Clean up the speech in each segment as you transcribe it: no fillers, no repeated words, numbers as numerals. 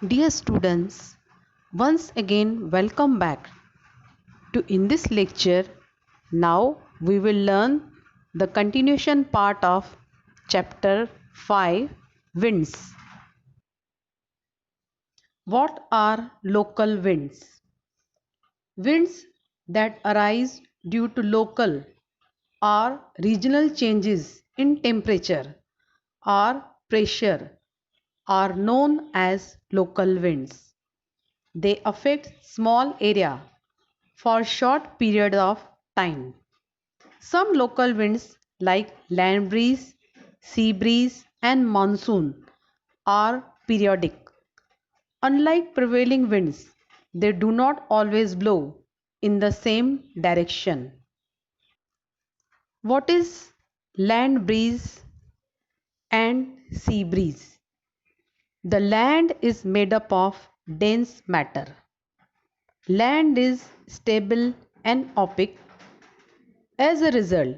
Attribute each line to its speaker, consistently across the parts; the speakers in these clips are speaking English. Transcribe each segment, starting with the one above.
Speaker 1: Dear students, once again welcome back to in this lecture. Now we will learn the continuation part of chapter 5 winds. What are local winds? Winds that arise due to local or regional changes in temperature or pressure are known as local winds. They affect small area for short period of time. Some local winds like land breeze, sea breeze and monsoon are periodic. Unlike prevailing winds, they do not always blow in the same direction. What is land breeze and sea breeze? The land is made up of dense matter. Land is stable and opaque. As a result,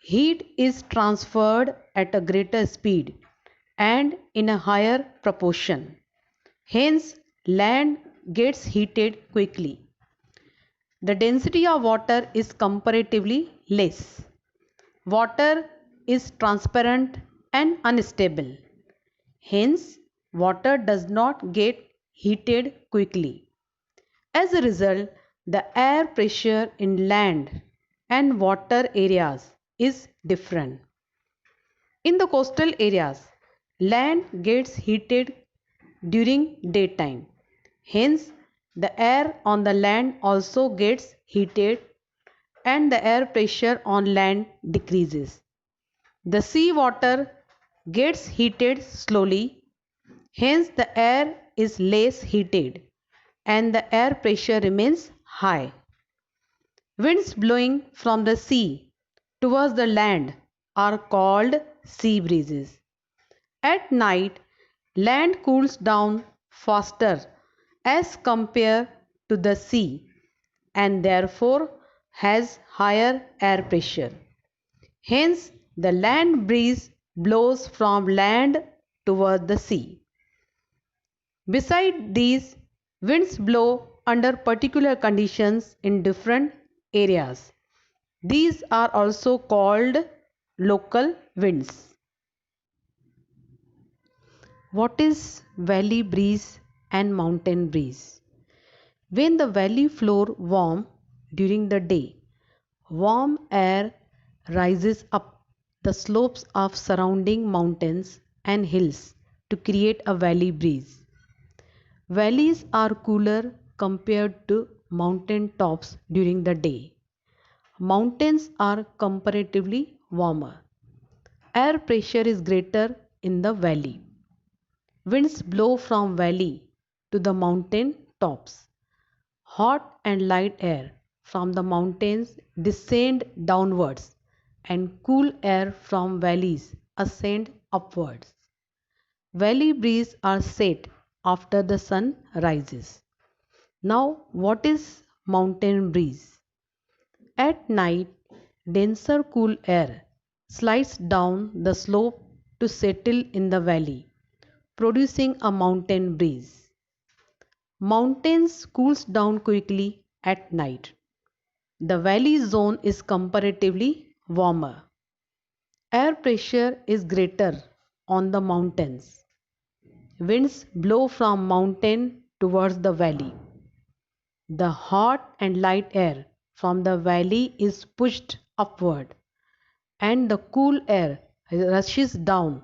Speaker 1: heat is transferred at a greater speed and in a higher proportion. Hence, land gets heated quickly. The density of water is comparatively less. Water is transparent and unstable. Hence, water does not get heated quickly. As a result, the air pressure in land and water areas is different. In the coastal areas, land gets heated during daytime. Hence, the air on the land also gets heated and the air pressure on land decreases. The sea water gets heated slowly, hence the air is less heated and the air pressure remains high. Winds blowing from the sea towards the land are called sea breezes. At night, land cools down faster as compared to the sea and therefore has higher air pressure. Hence, the land breeze blows from land toward the sea. Beside these, winds blow under particular conditions in different areas. These are also called local winds. What is valley breeze and mountain breeze? When the valley floor warm during the day, warm air rises up the slopes of surrounding mountains and hills to create a valley breeze. Valleys are cooler compared to mountain tops during the day. Mountains are comparatively warmer. Air pressure is greater in the valley. Winds blow from valley to the mountain tops. Hot and light air from the mountains descend downwards and cool air from valleys ascend upwards. Valley breeze are set after the sun rises. Now, what is mountain breeze? At night, denser cool air slides down the slope to settle in the valley, producing a mountain breeze. Mountains cools down quickly at night. The valley zone is comparatively warmer. Air pressure is greater on the mountains. Winds blow from mountain towards the valley. The hot and light air from the valley is pushed upward and the cool air rushes down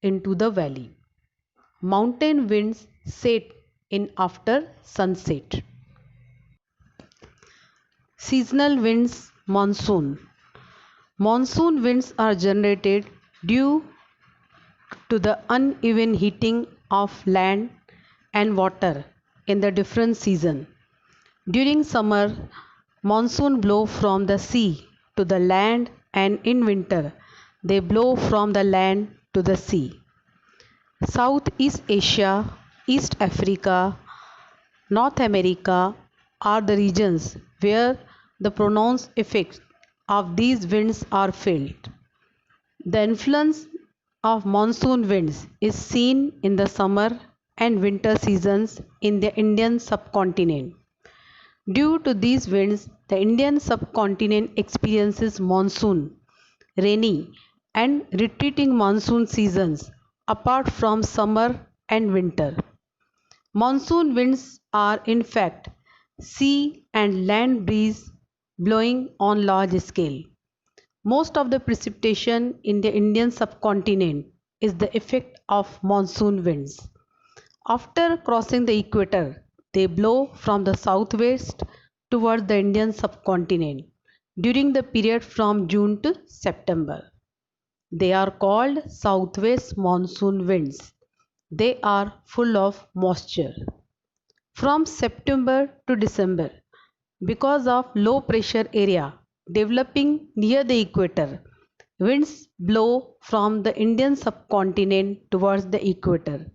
Speaker 1: into the valley. Mountain winds set in after sunset. Seasonal winds, monsoon. Monsoon winds are generated due to the uneven heating of land and water in the different season. During summer, monsoon blow from the sea to the land and in winter they blow from the land to the sea. Southeast Asia, East Africa, North America are the regions where the pronounced effects of these winds are felt. The influence of monsoon winds is seen in the summer and winter seasons in the Indian subcontinent. Due to these winds, the Indian subcontinent experiences monsoon, rainy, and retreating monsoon seasons apart from summer and winter. Monsoon winds are in fact sea and land breeze blowing on large scale. Most of the precipitation in the Indian subcontinent is the effect of monsoon winds. After crossing the equator, they blow from the southwest towards the Indian subcontinent during the period from June to September. They are called southwest monsoon winds. They are full of moisture. From September to December, because of low pressure area developing near the equator, winds blow from the Indian subcontinent towards the equator.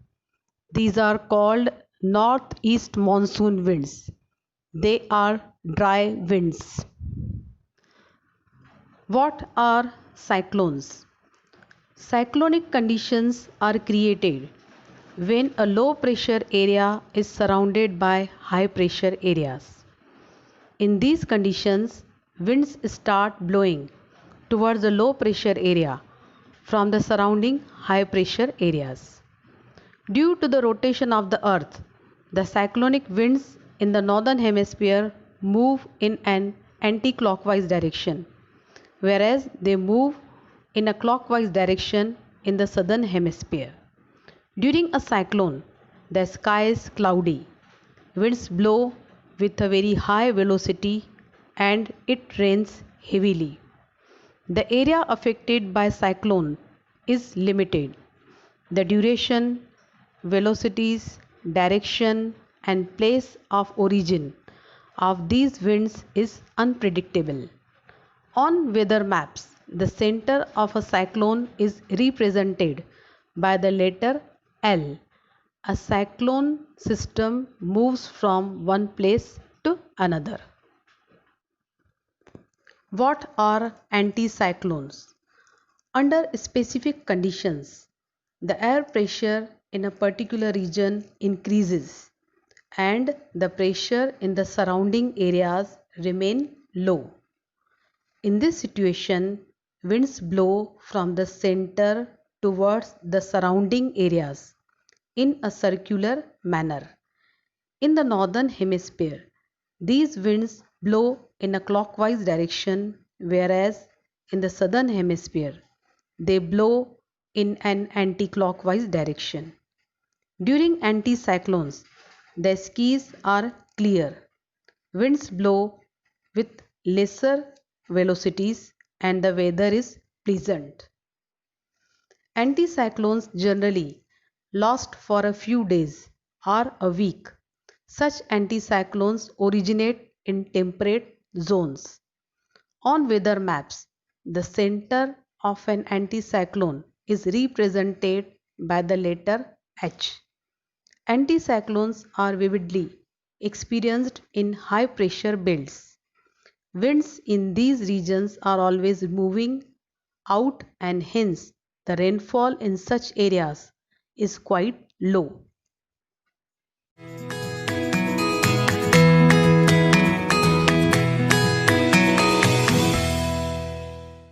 Speaker 1: These are called northeast monsoon winds. They are dry winds. What are cyclones? Cyclonic conditions are created when a low pressure area is surrounded by high pressure areas. In these conditions, winds start blowing towards the low pressure area from the surrounding high pressure areas. Due to the rotation of the earth, the cyclonic winds in the northern hemisphere move in an anti-clockwise direction, whereas they move in a clockwise direction in the southern hemisphere. During a cyclone, the sky is cloudy, winds blow with a very high velocity and it rains heavily. The area affected by cyclone is limited. The duration, velocities, direction, and place of origin of these winds is unpredictable. On weather maps, the center of a cyclone is represented by the letter L. A cyclone system moves from one place to another. What are anticyclones? Under specific conditions, the air pressure in a particular region increases and the pressure in the surrounding areas remain low. In this situation, winds blow from the center towards the surrounding areas in a circular manner. In the northern hemisphere, these winds blow in a clockwise direction, whereas in the southern hemisphere, they blow in an anti-clockwise direction. During anticyclones, the skies are clear. Winds blow with lesser velocities and the weather is pleasant. Anticyclones generally last for a few days or a week. Such anticyclones originate in temperate zones. On weather maps, the center of an anticyclone is represented by the letter H. Anticyclones are vividly experienced in high pressure belts. Winds in these regions are always moving out and hence the rainfall in such areas is quite low.